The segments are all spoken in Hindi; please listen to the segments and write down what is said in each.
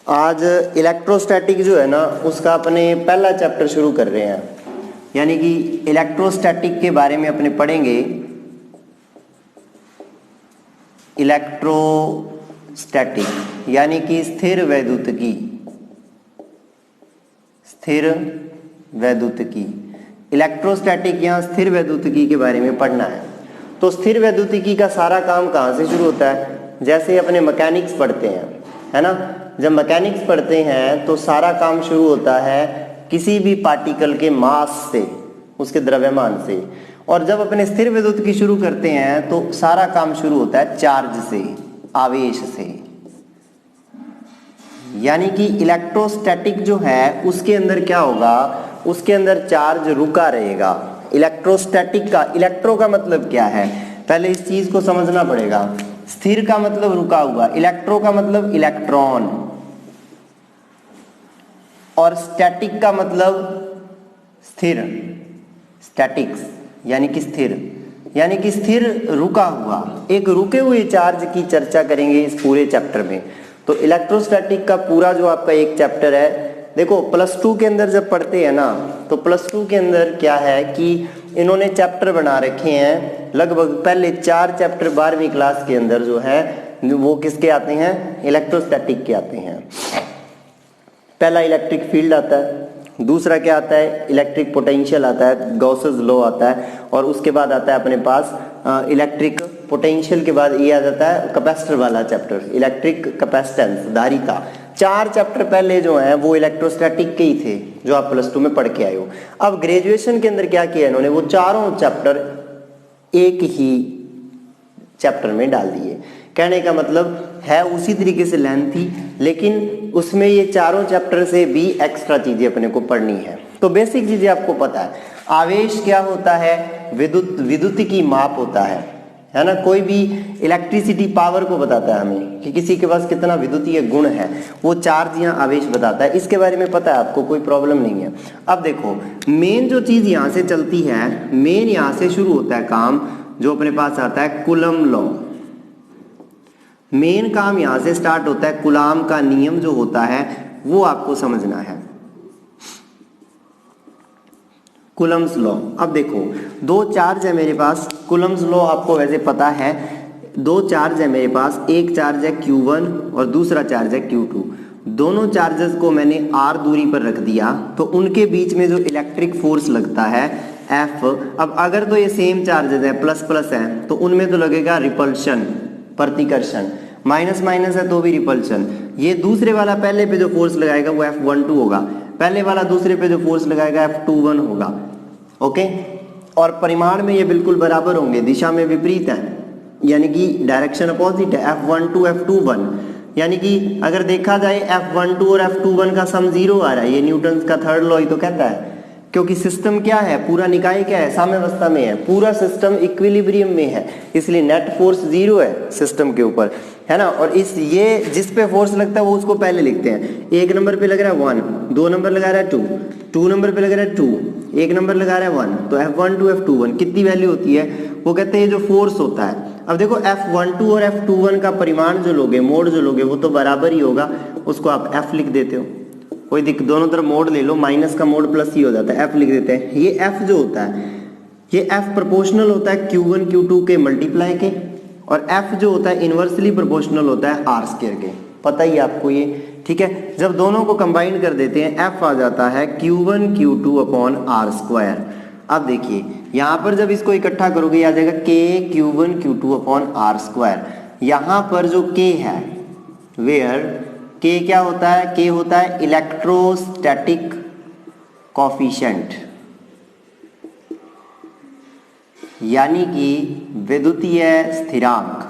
आज इलेक्ट्रोस्टैटिक जो है ना उसका अपने पहला चैप्टर शुरू कर रहे हैं, यानी कि इलेक्ट्रोस्टैटिक के बारे में अपने पढ़ेंगे। इलेक्ट्रोस्टैटिक यानी कि स्थिर वैद्युतिकी, स्थिर वैद्युतिकी। इलेक्ट्रोस्टैटिक यहाँ स्थिर वैद्युतिकी के बारे में पढ़ना है। तो स्थिर वैद्युतिकी का सारा काम कहाँ से शुरू होता है? जैसे अपने मैकेनिक्स पढ़ते हैं, है ना। जब मैकेनिक्स पढ़ते हैं तो सारा काम शुरू होता है किसी भी पार्टिकल के मास से, उसके द्रव्यमान से। और जब अपने स्थिर वैद्युतिकी शुरू करते हैं तो सारा काम शुरू होता है चार्ज से, आवेश से। यानी कि इलेक्ट्रोस्टैटिक जो है उसके अंदर क्या होगा, उसके अंदर चार्ज रुका रहेगा। इलेक्ट्रोस्टैटिक का, इलेक्ट्रो का मतलब क्या है, पहले इस चीज को समझना पड़ेगा। स्थिर का मतलब रुका हुआ, इलेक्ट्रो का मतलब इलेक्ट्रॉन, और स्टैटिक का मतलब स्थिर, स्टैटिक्स यानी कि स्थिर, यानी कि स्थिर रुका हुआ। एक रुके हुए चार्ज की चर्चा करेंगे इस पूरे चैप्टर में। तो इलेक्ट्रोस्टैटिक का पूरा जो आपका एक चैप्टर है, देखो प्लस 2 के अंदर जब पढ़ते हैं ना, तो प्लस 2 के अंदर क्या है कि इन्होंने चैप्टर बना रखे हैं। लगभग पहले 4 चैप्टर 12वीं क्लास के अंदर जो है वो किसके आते हैं, इलेक्ट्रोस्टैटिक के आते हैं। पहला इलेक्ट्रिक फील्ड आता है, दूसरा क्या आता है, इलेक्ट्रिक पोटेंशियल आता है, गॉसेस लॉ आता है, और उसके बाद आता है अपने पास इलेक्ट्रिक पोटेंशियल के बाद ये आ जाता है कैपेसिटर वाला चैप्टर, इलेक्ट्रिक कैपेसिटेंस, धारिता। 4 चैप्टर पहले जो हैं वो इलेक्ट्रोस्टैटिक के ही थे, जो आप प्लस 2 में पढ़ के आए हो। अब ग्रेजुएशन के अंदर क्या किया इन्होंने, वो चारों चैप्टर एक ही चैप्टर में डाल दिए। कहने का मतलब है उसी तरीके से लेंथ थी, लेकिन उसमें ये चारों चैप्टर से भी एक्स्ट्रा चीजें अपने को पढ़नी है। तो बेसिक चीजें आपको पता है, आवेश क्या होता है, विद्युतिकी माप होता है ना। कोई भी इलेक्ट्रिसिटी पावर को बताता है हमें कि किसी के पास कितना विद्युतीय गुण है, वो चार्ज या आवेश बताता है। इसके बारे में पता है आपको, कोई प्रॉब्लम नहीं है। अब देखो मेन जो चीज यहाँ से चलती है, मेन यहाँ से शुरू होता है काम, जो अपने पास आता है कूलम लॉ। मेन काम यहां से स्टार्ट होता है, कूलाम का नियम जो होता है वो आपको समझना है, कूलम्स लॉ। अब देखो 2 चार्ज है मेरे पास, कूलम्स लॉ आपको वैसे पता है। 2 चार्ज है मेरे पास, एक चार्ज है Q1 और दूसरा चार्ज है Q2। दोनों चार्जेस को मैंने r दूरी पर रख दिया, तो उनके बीच में जो इलेक्ट्रिक फोर्स लगता है F। अब अगर तो ये सेम चार्जेस है, प्लस प्लस है, तो उनमें तो लगेगा रिपल्शन, प्रतिकर्षण। माइनस माइनस है तो भी रिपल्शन। ये दूसरे वाला पहले पे जो फोर्स लगाएगा वो F12 होगा, पहले वाला दूसरे पे जो फोर्स लगाएगा F21 होगा। ओके, और परिमाण में ये बिल्कुल बराबर होंगे, दिशा में विपरीत है, यानी कि डायरेक्शन अपोजिट है, F12 F21। यानी कि अगर देखा जाए F12 और F21 का सम 0 आ रहा है, ये न्यूटन का थर्ड लॉ ही तो कहता है। क्योंकि सिस्टम क्या है, पूरा निकाय क्या है, साम्यावस्था में है, पूरा सिस्टम इक्विलिब्रियम में है, इसलिए नेट फोर्स 0 है सिस्टम के ऊपर, है ना। और इस ये जिस पे फोर्स लगता है वो उसको पहले लिखते हैं। 1 नंबर पे लग रहा है 1, 2 नंबर लगा रहा है 2, 2 नंबर पे लग रहा है 2, 1 नंबर लगा रहा है 1, तो F12 F21 कितनी वैल्यू होती है, वो कहते हैं ये जो फोर्स होता है। अब देखो F12 और F21 का परिमाण जो लोगे, मोड जो लोगे, वो तो बराबर ही होगा, उसको आप F लिख देते हो। कोई दिक्कत, दोनों तरफ मोड ले लो, माइनस का मोड प्लस ही हो जाता है, F लिख देते हैं। ये F जो होता है, ये F प्रोपोर्शनल होता है Q1 Q2 के मल्टीप्लाई के, और F जो होता है इनवर्सली प्रोपोर्शनल होता है R² के, पता ही आपको ये, ठीक है। जब दोनों को कंबाइन कर देते हैं F आ जाता है Q1 Q2 अपॉन R²। अब देखिए यहाँ पर जब इसको इकट्ठा करोगे आ जाएगा K Q1 Q2 upon R²। यहाँ पर जो K है, वेयर K क्या होता है, K होता है इलेक्ट्रोस्टैटिक कॉफिशिएंट, यानी कि विद्युतीय स्थिरांक।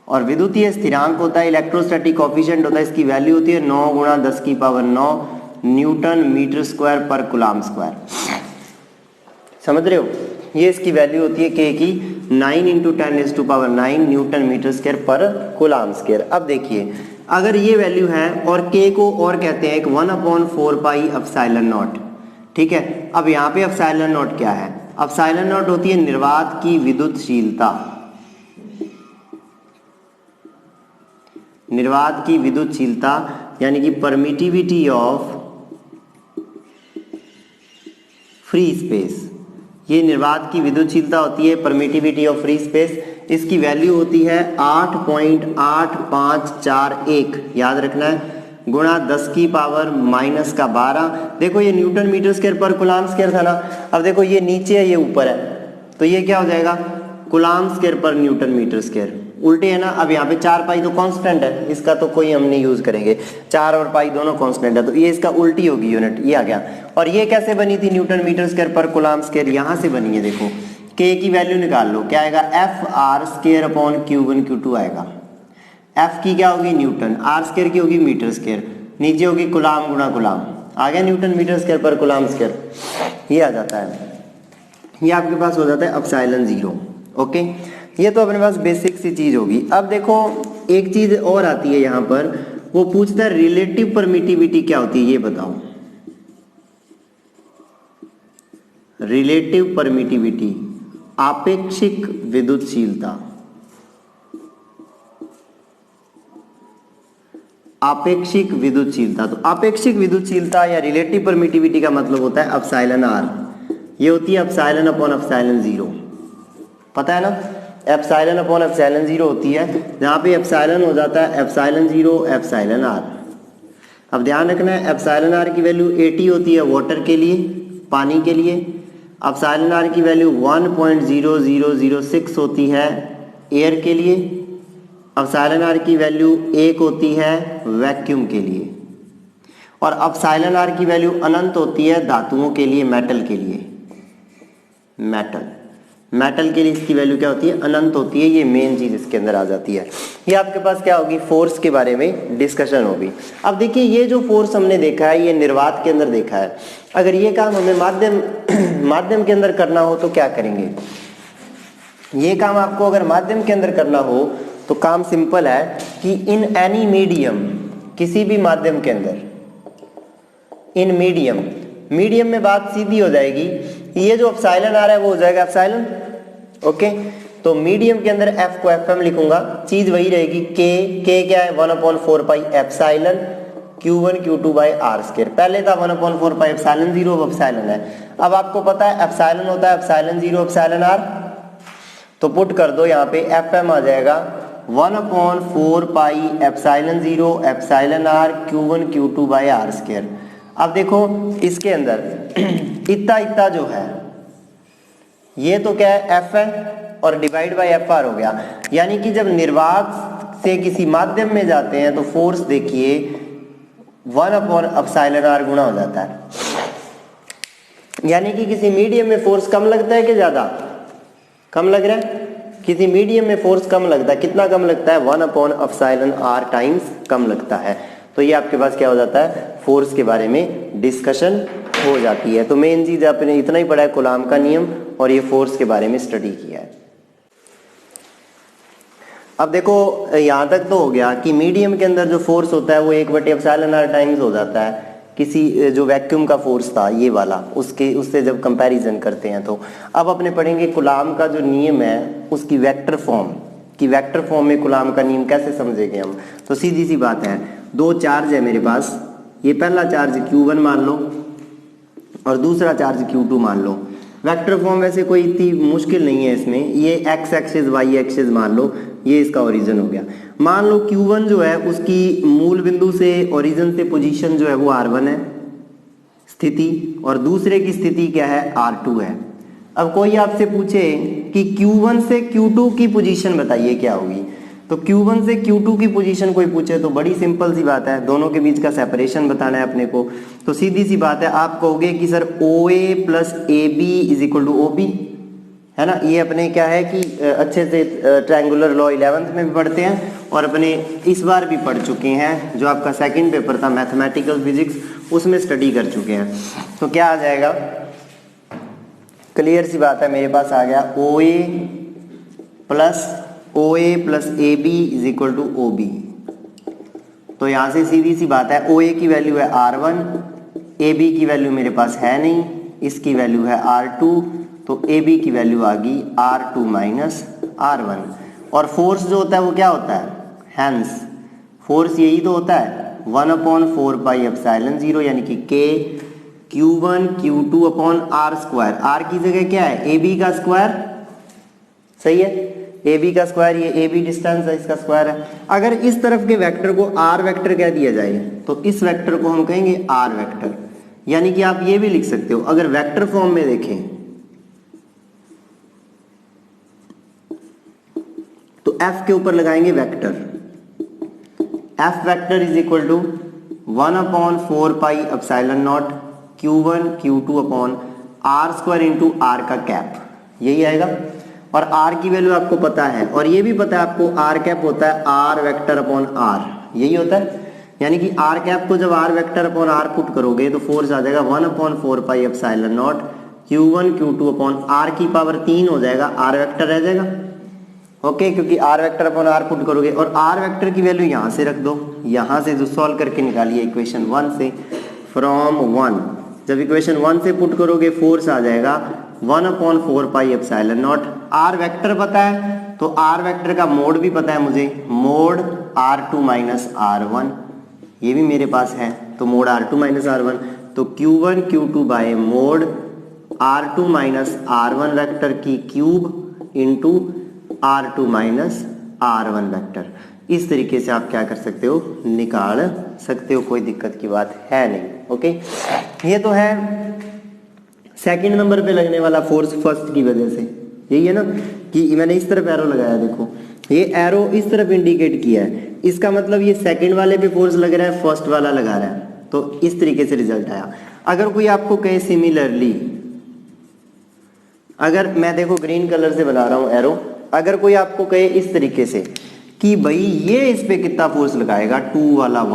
और विद्युतीय स्थिरांक होता है, इलेक्ट्रोस्टैटिक कॉफिशिएंट होता है, इसकी वैल्यू होती है 9 गुणा 10 की पावर 9 न्यूटन मीटर स्क्वायर पर कूलाम स्क्वायर। समझ रहे हो, ये इसकी वैल्यू होती है K की 9 इंटू 10⁹ न्यूटन मीटर स्क्वायर पर कूलाम स्क्वायर। अब देखिए अगर ये वैल्यू है, और K को और कहते हैं 1/4 पाई एप्सिलॉन नॉट, ठीक है। अब यहाँ पे एप्सिलॉन नॉट क्या है, एप्सिलॉन नॉट होती है निर्वात की विद्युतशीलता, निर्वात की विद्युतशीलता यानी कि परमिटिविटी ऑफ फ्री स्पेस, ये निर्वात की विद्युतशीलता होती है, परमिटिविटी ऑफ फ्री स्पेस, इसकी वैल्यू होती है 8.8541, याद रखना है, गुणा 10 की पावर माइनस का 12। देखो ये न्यूटन मीटर स्क्वायर पर कूलाम स्क्वायर था ना, अब देखो ये नीचे है ये ऊपर है, तो ये क्या हो जाएगा कूलाम स्क्वायर पर न्यूटन मीटर स्क्वायर, उल्टे है ना। अब यहाँ पे 4 पाई तो कांस्टेंट है, इसका तो कोई हम नहीं यूज करेंगे, 4 और पाई दोनों कांस्टेंट है, तो ये इसका उल्टी होगी यूनिट, ये आ गया। और ये कैसे बनी थी न्यूटन मीटर स्क्वायर पर कूलाम स्क्वायर, यहाँ से बनी है, देखो के की वैल्यू निकाल लो, क्या आएगा F R square upon Q1 Q2 आएगा। एफ की क्या होगी न्यूटन, आर स्क्वायर की होगी मीटर स्क्वायर, नीचे होगी कूलाम गुणा कूलाम, आ गया न्यूटन मीटर स्क्वायर पर कूलाम स्क्वायर, ये आ जाता है, ये आपके पास हो जाता है एप्सिलॉन 0। ओके, ये तो अपने पास बेसिक सी चीज होगी। अब देखो एक चीज और आती है यहाँ पर, वो पूछता है रिलेटिव परमिटिविटी क्या होती है, ये बताओ। रिलेटिव परमिटिविटी, आपेक्षिक विद्युतशीलता, आपेक्षिक विद्युतशीलता, तो आपेक्षिक विद्युतशीलता या रिलेटिव परमिटिविटी का मतलब होता है एप्सिलॉन आर, ये होती है एप्सिलॉन अपॉन एप्सिलॉन 0, पता है ना, एप्सिलॉन अपॉन एप्सिलॉन 0 होती है, जहां पे एप्सिलॉन हो जाता है एप्सिलॉन 0 एप्सिलॉन आर। अब ध्यान रखना है एप्सिलॉन आर की वैल्यू 80 होती है वाटर के लिए, पानी के लिए, एप्सिलॉन आर की वैल्यू 1.0006 होती है एयर के लिए, एप्सिलॉन आर की वैल्यू 1 होती है वैक्यूम के लिए, और एप्सिलॉन आर की वैल्यू अनंत होती है धातुओं के लिए, मेटल के लिए, मेटल के लिए इसकी वैल्यू क्या होती है अनंत होती है, ये मेन चीज इसके अंदर आ जाती है। ये आपके पास क्या होगी फोर्स के बारे में डिस्कशन होगी। अब देखिए ये जो फोर्स हमने देखा है ये निर्वात के अंदर देखा है, अगर ये काम हमें माध्यम के अंदर करना हो तो क्या करेंगे, ये काम आपको अगर माध्यम के अंदर करना हो तो काम सिंपल है कि इन एनी मीडियम, किसी भी माध्यम के अंदर, इन मीडियम में बात सीधी हो जाएगी, ये जो एप्सिलॉन आ रहा है वो हो जाएगा एप्सिलॉन। ओके, तो मीडियम के अंदर एफ को एफएम लिखूंगा, चीज वही रहेगी, के क्या है 1/4 pi epsilon Q1 Q2 by r square, पहले था 1/4 पाई एप्सिलॉन 0, अब एप्सिलॉन है। अब आपको पता है एप्सिलॉन होता है एप्सिलॉन 0 एप्सिलॉन आर, तो पुट कर दो यहाँ पे एफएम आ जाएगा 1/4 pi epsilon 0 epsilon r Q1 Q2 by r square. अब देखो इसके अंदर इतना जो है ये तो क्या है एफ है और डिवाइड बाय एफ आर हो गया, यानी कि जब निर्वात से किसी माध्यम में जाते हैं तो फोर्स देखिए 1/एप्सिलॉन गुणा हो जाता है, यानी कि किसी मीडियम में फोर्स कम लगता है कि ज्यादा, कम लग रहा है, किसी मीडियम में फोर्स कम लगता है, कितना कम लगता है 1/एप्सिलॉन टाइम्स कम लगता है। तो ये आपके पास क्या हो जाता है फोर्स के बारे में डिस्कशन हो जाती है। तो मेन चीज आपने इतना ही पढ़ा है कूलाम का नियम और ये फोर्स के बारे में स्टडी किया है। अब देखो यहां तक तो हो गया कि मीडियम के अंदर जो फोर्स होता है वो 1/एप्सिलॉन टाइम्स हो जाता है, किसी जो वैक्यूम का फोर्स था ये वाला उससे जब कंपैरिजन करते हैं। तो अब अपने पढ़ेंगे कूलाम का जो नियम है उसकी वेक्टर फॉर्म, कि वेक्टर फॉर्म में कूलाम का नियम कैसे समझेंगे हम। तो सीधी सी बात है, दो चार्ज है मेरे पास, ये पहला चार्ज Q1 मान लो और दूसरा चार्ज Q2 मान लो। वेक्टर फॉर्म वैसे कोई इतनी मुश्किल नहीं है इसमें, ये x एक्सिस y एक्सिस मान लो, ये इसका ओरिजिन हो गया। मान लो Q1 जो है उसकी मूल बिंदु से ओरिजिन से पोजीशन जो है वो R1 है स्थिति, और दूसरे की स्थिति क्या है R2 है। अब कोई आपसे पूछे कि Q1 से Q2 की पोजीशन बताइए क्या होगी, तो Q1 से Q2 की पोजीशन कोई पूछे तो बड़ी सिंपल सी बात है, दोनों के बीच का सेपरेशन बताना है अपने को। तो सीधी सी बात है, आप कहोगे कि sir OA plus AB is equal to OB, है ना। ये अपने क्या है कि अच्छे से ट्रायंगुलर लॉ 11th में भी पढ़ते हैं और अपने इस बार भी पढ़ चुके हैं, जो आपका सेकंड पेपर था मैथमेटिकल फिजिक्स उसमें स्टडी कर चुके हैं। तो क्या आ जाएगा, क्लियर सी बात है, मेरे पास आ गया OA plus AB is equal to OB। तो यहां से सीधी सी बात है, OA की वैल्यू है R1, AB की वैल्यू मेरे पास है नहीं, इसकी वैल्यू है R2, तो AB की वैल्यू आ गई R2 माइनस R1। और फोर्स जो होता है वो क्या होता है, हैंस फोर्स यही तो होता है 1/4πε0 यानी कि K Q1 Q2 upon are square. R की जगह क्या है ए बी का स्क्वायर, सही है, ए बी का स्क्वायर, ये ए बी डिस्टेंस है इसका स्क्वायर है। अगर इस तरफ के वेक्टर को आर वेक्टर कह दिया जाए तो इस वेक्टर को हम कहेंगे आर वेक्टर। यानी कि आप ये भी लिख सकते हो, अगर वेक्टर फॉर्म में देखें तो एफ के ऊपर लगाएंगे vector, F vector is equal to 1/4πε0 Q1 Q2 upon are square into R का कैप, यही आएगा। और आर की वैल्यू आपको पता है, और ये भी पता है आपको आर कैप होता है आर वेक्टर अपॉन आर, यही होता है। यानी कि आर कैप को जब r vector upon r put करोगे तो फोर्स आ जाएगा 1/4πε0 Q1 Q2 अपॉन आर की पावर 3 हो जाएगा, आर वेक्टर रह जाएगा। ओके, क्योंकि r vector upon r put करोगे और आर वेक्टर की वैल्यू यहां से रख दो, यहां से जो सॉल्व करके निकालिए इक्वेशन 1 से, फ्रॉम 1 जब इक्वेशन 1 से पुट करोगे फोर्स आ जाएगा 1/4πε0। आर वेक्टर पता है तो आर वेक्टर का मोड भी पता है मुझे, मोड R2 माइनस R1, ये भी मेरे पास है, तो मोड R2 माइनस R1, तो Q1 Q2 by mod R2 minus R1 vector की cube into R2 minus R1 vector. इस तरीके से आप क्या कर सकते हो, निकाल सकते हो, कोई दिक्कत की बात है नहीं। ओके, ये तो है सेकंड नंबर पे लगने वाला फोर्स फर्स्ट की वजह से, यही है ना कि मैंने इस तरफ एरो लगाया, देखो ये एरो इस तरफ इंडिकेट किया है, इसका मतलब ये सेकंड वाले पे फोर्स लग रहा है, फर्स्ट वाला लगा रहा है, तो इस तरीके से रिजल्ट आया। अगर कोई आपको कहे सिमिलरली, अगर मैं देखो ग्रीन कलर से बना रहा हूं एरो, अगर कोई आपको कहे इस तरीके से कि भाई ये इस पे कितना फोर्स लगाएगा 2 वाला